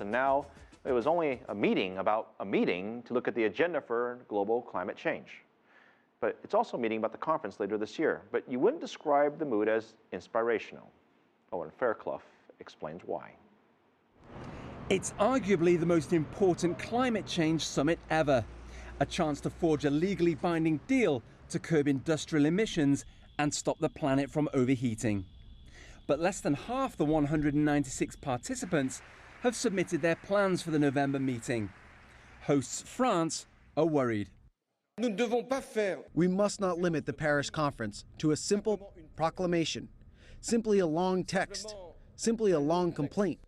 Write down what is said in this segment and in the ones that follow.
And now it was only a meeting about a meeting to look at the agenda for global climate change. But it's also a meeting about the conference later this year. But you wouldn't describe the mood as inspirational. Owen Fairclough explains why. It's arguably the most important climate change summit ever. A chance to forge a legally binding deal to curb industrial emissions and stop the planet from overheating. But less than half the 196 participants have submitted their plans for the November meeting. Hosts France are worried. We must not limit the Paris conference to a simple proclamation, simply a long text, simply a long complaint.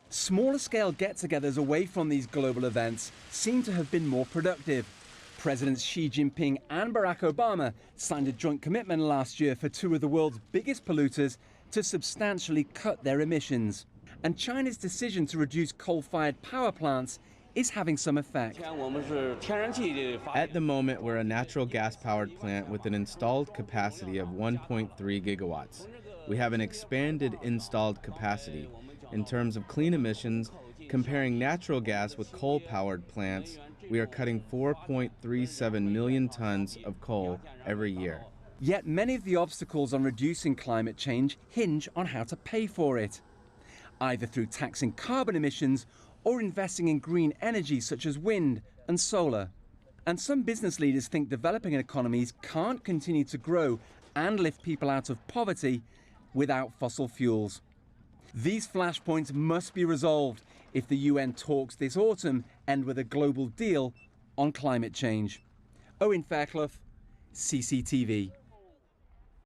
Smaller scale get-togethers away from these global events seem to have been more productive. Presidents Xi Jinping and Barack Obama signed a joint commitment last year for two of the world's biggest polluters to substantially cut their emissions. And China's decision to reduce coal-fired power plants is having some effect. At the moment, we're a natural gas-powered plant with an installed capacity of 1.3 gigawatts. We have an expanded installed capacity. In terms of clean emissions, comparing natural gas with coal-powered plants, we are cutting 4.37 million tons of coal every year. Yet many of the obstacles on reducing climate change hinge on how to pay for it, either through taxing carbon emissions or investing in green energy such as wind and solar. And some business leaders think developing economies can't continue to grow and lift people out of poverty without fossil fuels. These flashpoints must be resolved if the UN talks this autumn end with a global deal on climate change. Owen Fairclough, CCTV.